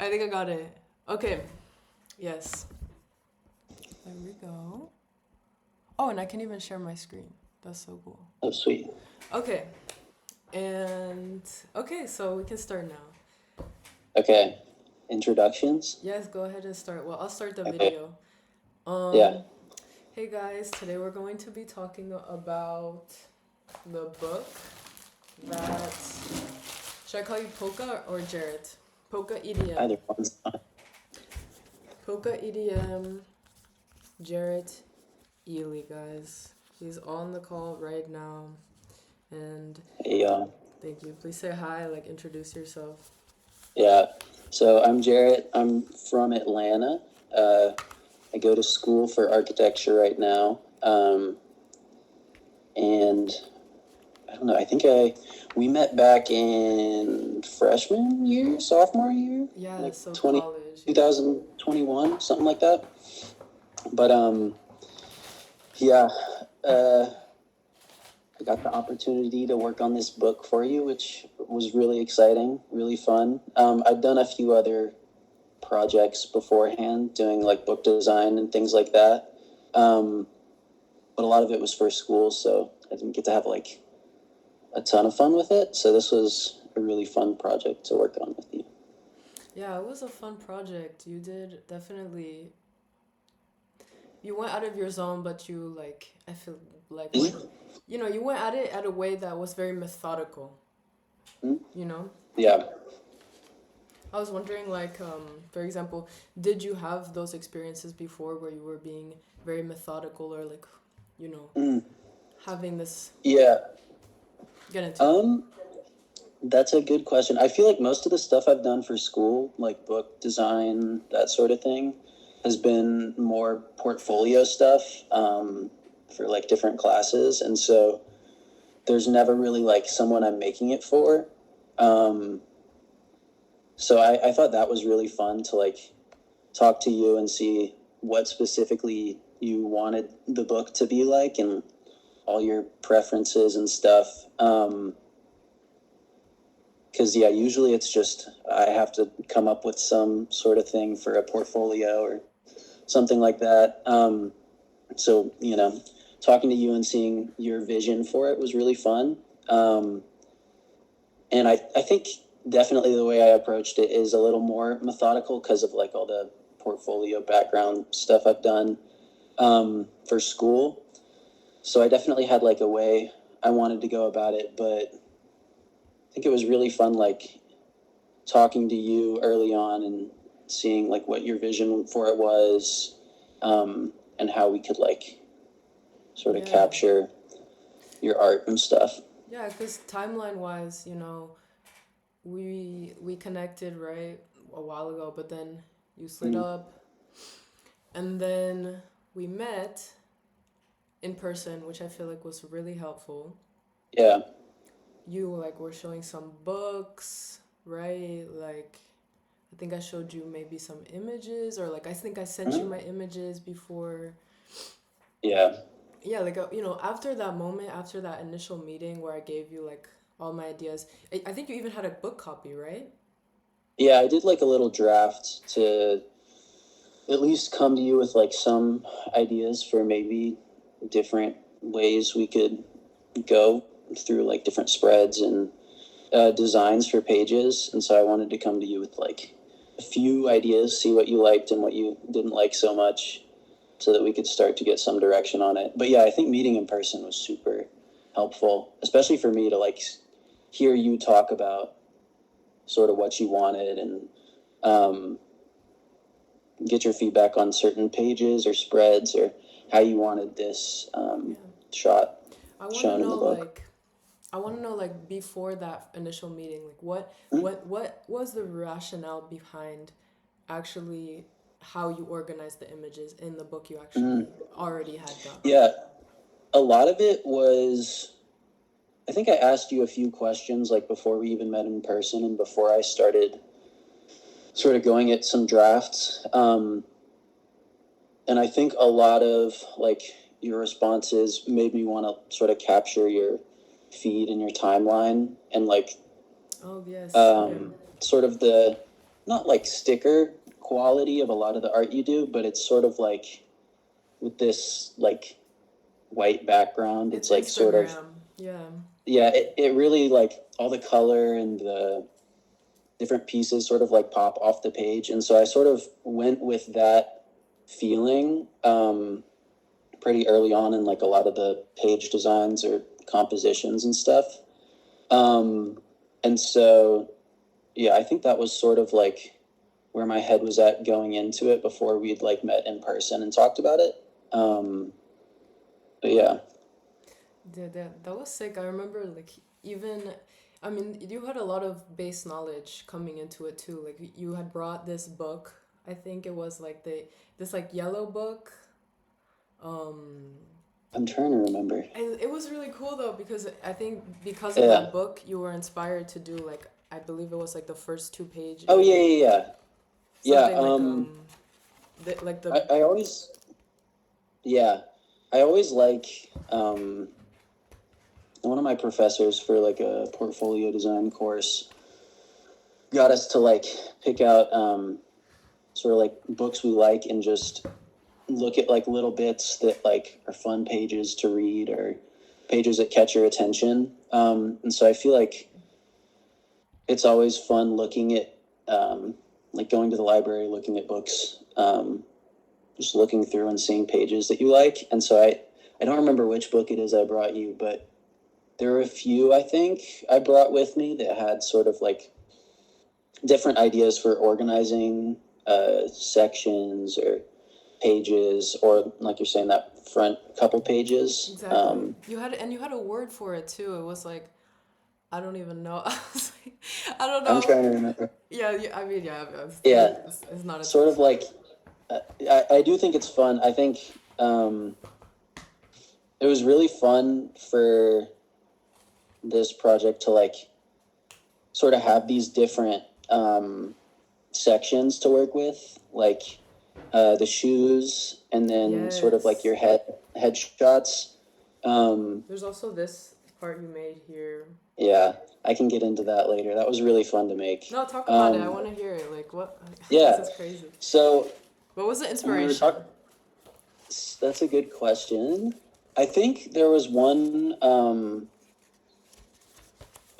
I think I got it. Okay. Yes. There we go. Oh, and I can even share my screen. That's so cool. Oh, sweet. Okay. And okay, so we can start now. Okay. Introductions? Yes, go ahead and start. Well, I'll start the Okay. video. Yeah. Hey guys, today we're going to be talking about the book that should I call you Polka or Jarrett? Polka.3dm. Either one's fine. Polka.3dm, Jarrett Ely, guys. He's on the call right now. And Hey, thank you. Please say hi, like introduce yourself. yeah. So I'm Jarrett. I'm from Atlanta. I go to school for architecture right now. And I don't know, we met back in freshman year, sophomore year, Yeah, like so 20, college. 2021, something like that. But, yeah, I got the opportunity to work on this book for you, which was really exciting, really fun. I've done a few other projects beforehand, doing like book design and things like that. But a lot of it was for school, so I didn't get to have like a ton of fun with it. So this was a really fun project to work on with you. Yeah, it was a fun project. You did definitely. You went out of your zone, but you like. I feel like when, you went at it at a way that was very methodical. You know. Yeah. I was wondering, like, for example, did you have those experiences before where you were being very methodical or like, you know, having this Yeah. get into it? That's a good question. I feel like most of the stuff I've done for school, like book design, that sort of thing, has been more portfolio stuff for like different classes. And so there's never really like someone I'm making it for. So I thought that was really fun to like talk to you and see what specifically you wanted the book to be like and all your preferences and stuff. Because, yeah, usually it's just I have to come up with some sort of thing for a portfolio or something like that. So, talking to you and seeing your vision for it was really fun. And I think definitely the way I approached it is a little more methodical because of like all the portfolio background stuff I've done for school. So I definitely had like a way I wanted to go about it, but I think it was really fun, like talking to you early on and seeing like what your vision for it was, and how we could like sort of Yeah. capture your art and stuff. Yeah, because timeline wise, we connected right a while ago, but then you slid up, and then we met in person, which I feel like was really helpful. Yeah. You like were showing some books, right? Like I think I showed you maybe some images, or like I think I sent you my images before. Yeah. Yeah, like after that moment, after that initial meeting where I gave you like all my ideas, I think you even had a book copy, right? Yeah, I did like a little draft to at least come to you with like some ideas for maybe different ways we could go through like different spreads and designs for pages. And so I wanted to come to you with like a few ideas, see what you liked and what you didn't like so much, so that we could start to get some direction on it. But yeah, I think meeting in person was super helpful, especially for me to like hear you talk about sort of what you wanted and get your feedback on certain pages or spreads or how you wanted this shot I want to shown in the know book. like I want to know like before that initial meeting, like what was the rationale behind actually how you organized the images in the book you actually already had done. Yeah, a lot of it was, I think I asked you a few questions like before we even met in person and before I started sort of going at some drafts. And I think a lot of like your responses made me want to sort of capture your feed and your timeline and like Oh yes. sort of the not like sticker quality of a lot of the art you do, but it's sort of like with this like white background. It's It's like sort of, Instagram. Yeah. yeah, it really like all the color and the different pieces sort of like pop off the page. And so I sort of went with that feeling pretty early on in like a lot of the page designs or compositions and stuff. Um, and so, yeah, I think that was sort of like where my head was at going into it before we'd like met in person and talked about it. Um, but yeah, That was sick. I remember like even I mean you had a lot of base knowledge coming into it too. Like you had brought this book. I think it was like this like yellow book. Um I'm trying to remember. and it was really cool though because I think because of Yeah. that book you were inspired to do like I believe it was like the first two Oh pages yeah, like yeah, yeah. Yeah. something like like the I always, yeah, I always like, one of my professors for like a portfolio design course got us to like pick out, sort of like books we like and just look at like little bits that like are fun pages to read or pages that catch your attention. And so I feel like it's always fun looking at, like going to the library, looking at books, just looking through and seeing pages that you like. And so I don't remember which book it is I brought you, but there were a few I think I brought with me that had sort of like different ideas for organizing sections or pages, or like you're saying, that front couple pages. exactly. You had a word for it too. It was like I don't even know. I was like, I don't I'm know. trying to remember. Yeah, yeah, I mean, yeah, Yeah, it's not a sort of tough. like, I do think it's fun. I think it was really fun for this project to like sort of have these different sections to work with, like the shoes, and then sort of like Yes. your headshots. There's also this part you made here. Yeah, I can get into that later. That was really fun to make. No, talk about it. I want to hear it. Like, what? This Yeah, is crazy. so What was the when we were talking, inspiration? that's a good question. I think there was one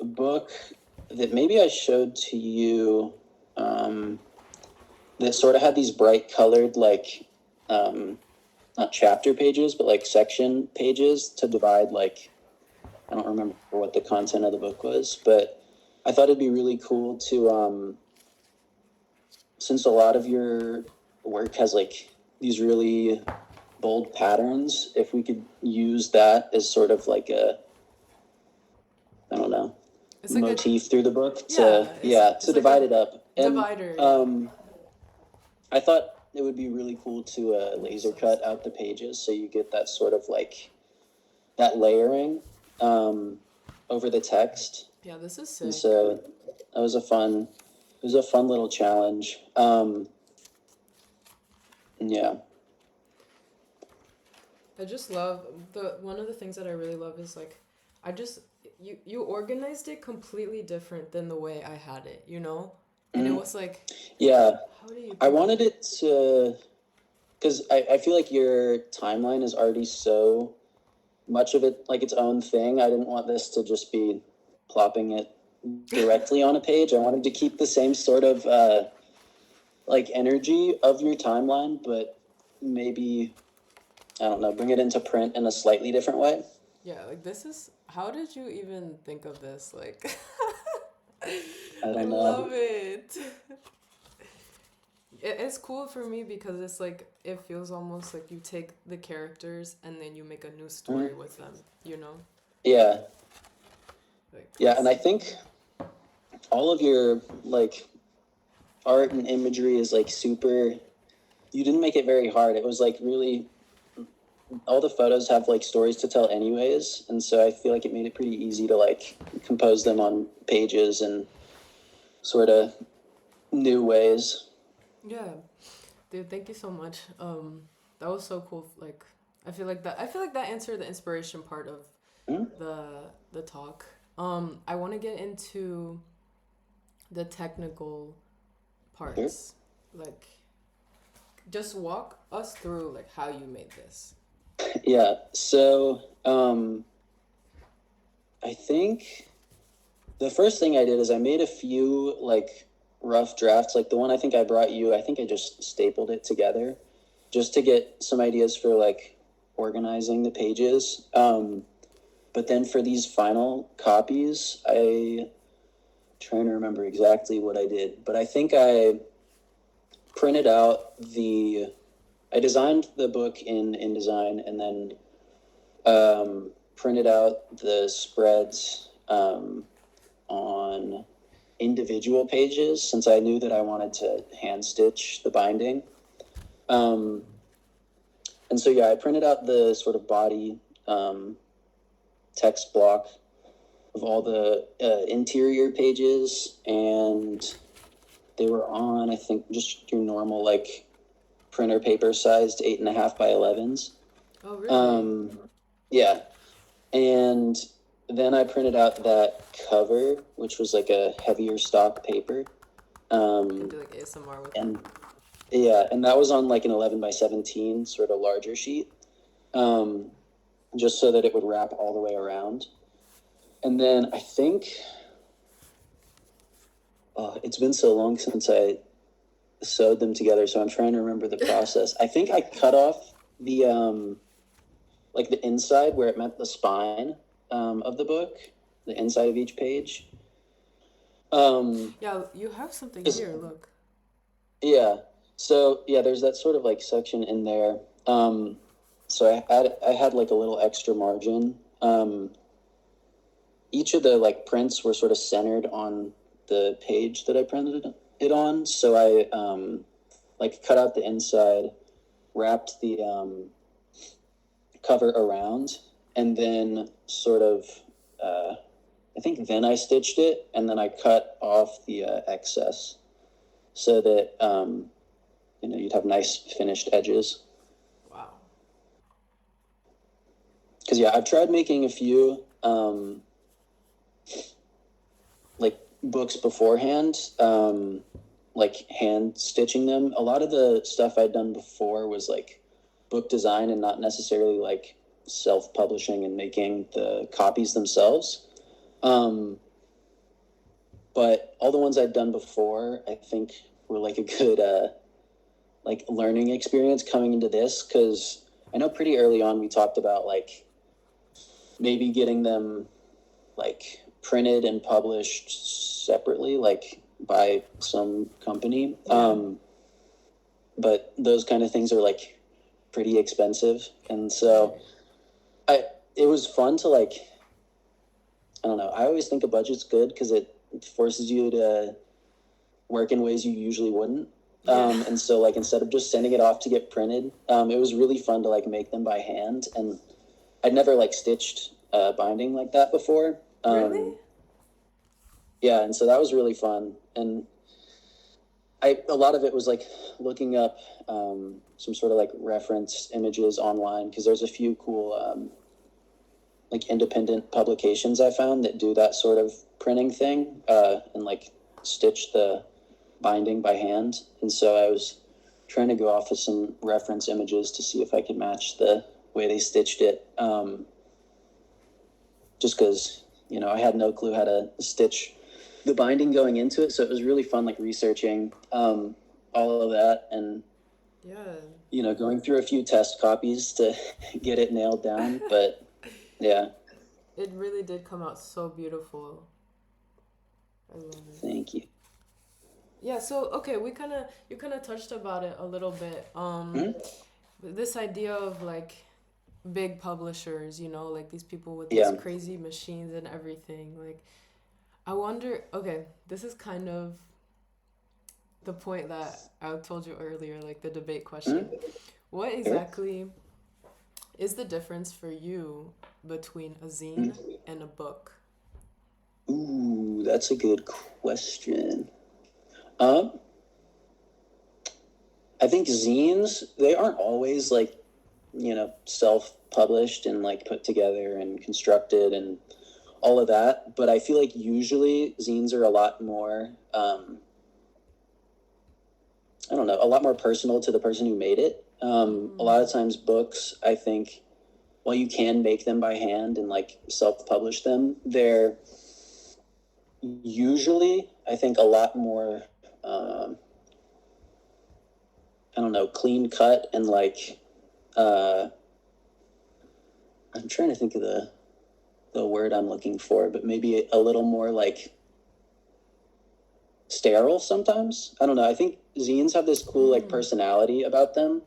book that maybe I showed to you, um, that sort of had these bright colored, like, um, not chapter pages, but like section pages to divide, like, I don't remember what the content of the book was, but I thought it'd be really cool to, since a lot of your work has like these really bold patterns, if we could use that as sort of like a, I don't know, It's like a motif through the book yeah. to, yeah, It's to like divide a it up. And divider. Yeah. I thought it would be really cool to laser cut out the pages so you get that sort of like that layering um, over the text. Yeah, this is And sick. so that was it was a fun little challenge. Yeah. I just love the one of the things that I really love is like I just you organized it completely different than the way I had it, you know? And it Mhm. was like Yeah. how do you I put wanted it to, because I feel like your timeline is already so much of it like its own thing. I didn't want this to just be plopping it directly on a page. I wanted to keep the same sort of like energy of your timeline, but maybe, I don't know, bring it into print in a slightly different way. yeah, like this is how did you even think of this? Like I I don't know. love it. It's cool for me because it's like it feels almost like you take the characters and then you make a new Mhm. story with them, you know? Yeah. Like Yeah. And I think all of your like art and imagery is like super, you didn't make it very hard. It was like really, all the photos have like stories to tell anyways, and so I feel like it made it pretty easy to like compose them on pages and sort of new ways. yeah. Dude, thank you so much. That was so cool. Like I feel like that answered the inspiration part of Hmm? the talk. I want to get into the technical Sure. parts. Like, just walk us through like how you made this. Yeah. So, I think the first thing I did is I made a few like rough drafts. Like the one I think I brought you, I think I just stapled it together just to get some ideas for like organizing the pages. But then for these final copies, I trying to remember exactly what I did, but I think I printed out I designed the book in InDesign and then printed out the spreads on individual pages since I knew that I wanted to hand stitch the binding. Um, and so, yeah, I printed out the sort of body text block of all the interior pages, and they were on, I think, just your normal, like, printer paper sized 8.5 by 11s. Oh, really? Yeah. And then I printed out that cover, which was like a heavier stock paper. You can Um, do like ASMR with that. and yeah, and that was on like an 11 by 17 sort of larger sheet, um, just so that it would wrap all the way around. And then I think it's been so long since I sewed them together, so I'm trying to remember the process. I think I cut off the like the inside where it met the spine of the book, the inside of each page. Um, Yeah, you have something 'cause- here. Look. yeah. So yeah, there's that sort of like section in there. So I had like a little extra margin. Each of the like prints were sort of centered on the page that I printed it on. So I like cut out the inside, wrapped the cover around, and then sort of I think then I stitched it, and then I cut off the excess so that you'd have nice finished edges. Wow. Because yeah, I've tried making a few like books beforehand, like hand stitching them. A lot of the stuff I'd done before was like book design and not necessarily like self-publishing and making the copies themselves. But all the ones I'd done before, I think, were like a good like learning experience coming into this, because I know pretty early on we talked about like maybe getting them like printed and published separately, like by some company. Yeah. But those kind of things are like pretty expensive, and so Right. I it was fun to like, I don't know. I always think a budget's good because it forces you to work in ways you usually wouldn't. Yeah. And so like instead of just sending it off to get printed, it was really fun to like make them by hand. And I'd never like stitched binding like that before. Really? Yeah, and so that was really fun. And a lot of it was like looking up some sort of like reference images online, because there's a few cool like independent publications I found that do that sort of printing thing and like stitch the binding by hand. And so I was trying to go off of some reference images to see if I could match the way they stitched it. Just because, I had no clue how to stitch the binding going into it. So it was really fun, like researching all of that and, Yeah. going through a few test copies to get it nailed down. But yeah, It really did come out so beautiful. I love it. thank you. Yeah, so okay, you kind of touched about it a little bit. Mhm. This idea of like big publishers, like these people with these Yeah. crazy machines and everything. Like, I wonder, okay, this is kind of the point that I told you earlier, like the debate question. Mhm. What exactly is the difference for you between a zine and a book? Ooh, that's a good question. Um, I think zines, they aren't always like, self-published and like put together and constructed and all of that. But I feel like usually zines are a lot more I don't know, a lot more personal to the person who made it. A lot Mm. of times books, I think, while you can make them by hand and like self-publish them, they're usually, I think, a lot more, I don't know, clean cut and like, uh, I'm trying to think of the word I'm looking for, but maybe a little more like sterile sometimes. I don't know. I think zines have this cool like Mm. personality about them,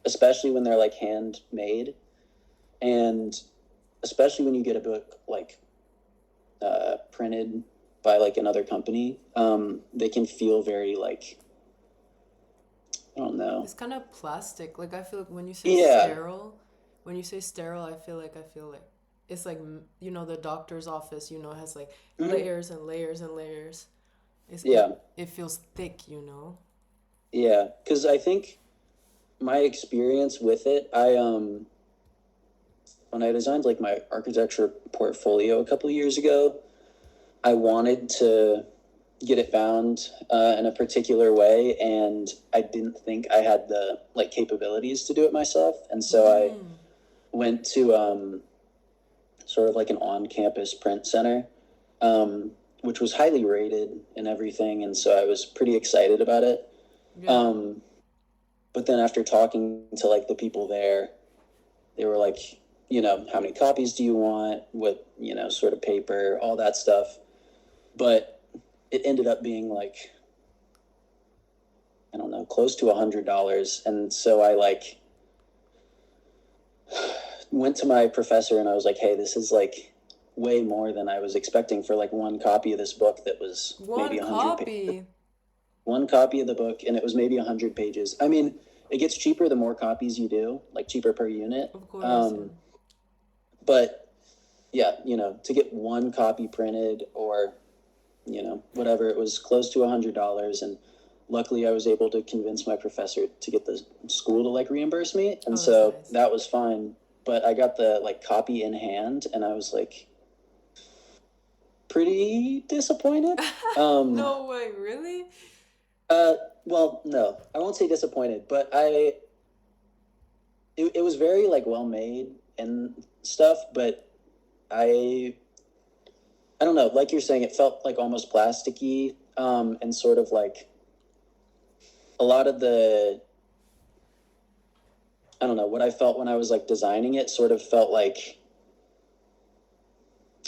especially when they're like handmade, and especially when you get a book like printed by like another company. They can feel very like, I don't know. It's kind of plastic. Like I feel like Yeah, when you say sterile, I feel like it's like the doctor's office. It has like mhm, layers and layers and layers. It's it yeah, it feels thick. yeah. Because I think my experience with it, when I designed like my architecture portfolio a couple of years ago, I wanted to get it bound in a particular way, and I didn't think I had the like capabilities to do it myself, and so I Mm. went to sort of like an on-campus print center, um, which was highly rated and everything, and so I was pretty excited about it. Yeah. Um, but then after talking to like the people there, they were like, how many copies do you want? What sort of paper, all that stuff. But it ended up being like, I don't know, close to $100. And so I like went to my professor and I was like, hey, this is like way more than I was expecting for like one copy of this book that was maybe One 100 pages. copy. One copy of the book, and it was maybe 100 pages. I mean, it gets cheaper the more copies you do, like cheaper per unit. Of course, yeah. But yeah, to get one copy printed or, whatever, it was close to $100. And luckily I was able to convince my professor to get the school to like reimburse me. And Oh, that's so nice. that was fine. But I got the like copy in hand and I was like pretty disappointed. Um, No way, really? uh, well, no, I won't say disappointed, but it was very like well made and stuff, but I I don't know, like you're saying, it felt like almost plasticky, and sort of like a lot of the, I don't know, what I felt when I was like designing it sort of felt like,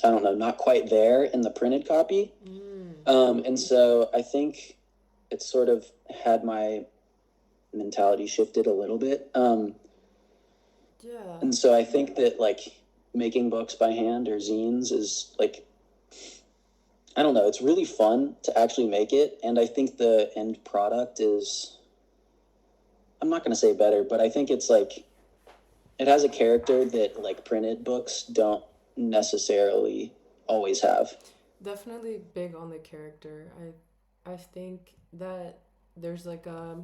I don't know, not quite there in the printed copy. Mm. And so I think it sort of had my mentality shifted a little bit. Yeah. And so I think that like making books by hand or zines is like, I don't know, it's really fun to actually make it. And I think the end product is, I'm not going to say better, but I think it's like, it has a character that like printed books don't necessarily always have. Definitely big on the character. I think that there's like a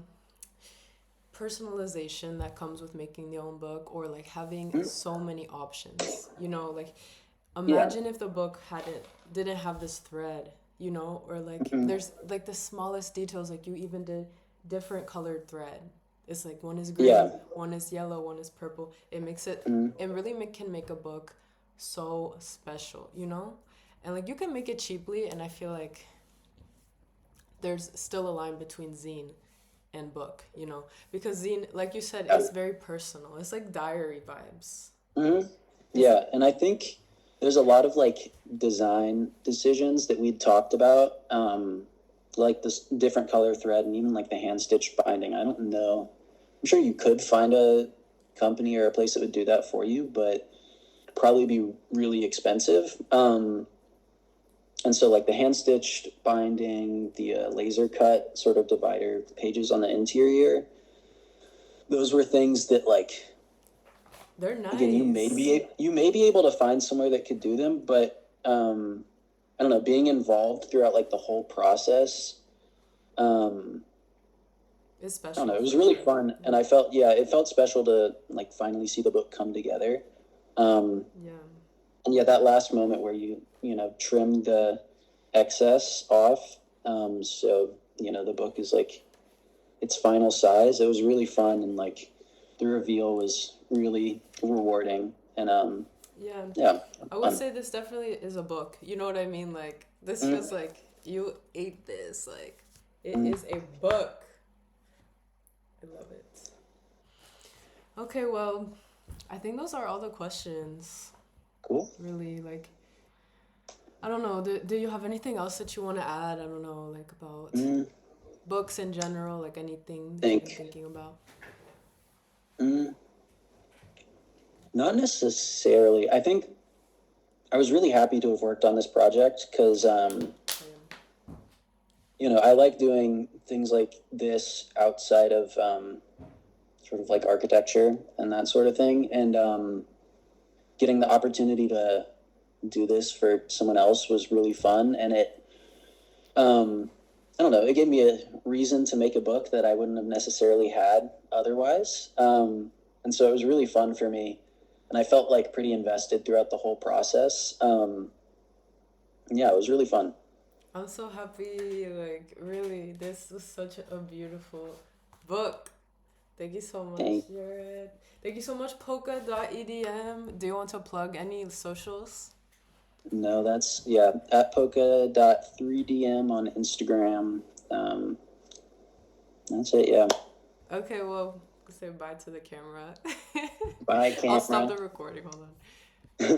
personalization that comes with making the own book or like having Mhm. so many options. Like Yeah. imagine if the book didn't have this thread, or like Mhm. there's like the smallest details, like you even did different colored thread. It's like one is green, Yeah. one is yellow, one is purple. Mhm. It really can make a book so special. And like you can make it cheaply, and I feel like there's still a line between zine and book, because zine, like you said, Yeah. it's very personal. It's like diary vibes. Mhm. It's Yeah. And I think there's a lot of like design decisions that we'd talked about, like this different color thread and even like the hand stitched binding. I don't know. I'm sure you could find a company or a place that would do that for you, but it'd probably be really expensive. And so like the hand stitched binding, the laser cut sort of divider pages on the interior, those were things that like, they're again, nice. you may be able to find somewhere that could do them, but I don't know, being involved throughout like the whole process, um, It's I don't know, special it was for really sure. fun, and I felt, yeah, it felt special to like finally see the book come together. Um, Yeah. and yeah, that last moment where you trim the excess off, so the book is like its final size. It was really fun, and like the reveal was really rewarding. And Yeah. yeah, I would fun. say this definitely is a book. You know what I mean? Like this Mm, feels like you ate this. Like it mm, is a book. I love it. Okay, well, I think those are all the questions. cool. Really, like I don't know. Do you have anything else that you want to add? I don't know, like about Mm, books in general, like anything that you've been think thinking about. mm, not necessarily. I think I was really happy to have worked on this project because I like doing things like this outside of sort of like architecture and that sort of thing, and getting the opportunity to do this for someone else was really fun, and it I don't know, it gave me a reason to make a book that I wouldn't have necessarily had otherwise. And so it was really fun for me, and I felt like pretty invested throughout the whole process. Yeah, it was really fun. I'm so happy. Like really, this was such a beautiful book. Thank you so much, Thank Jared. Thank you so much, Polka.edm. Do you want to plug any socials? No, that's yeah, at Polka.3dm on Instagram. Um, that's it, yeah. Okay, well, say bye to the camera. Bye, I'll stop camera. the recording. Hold on.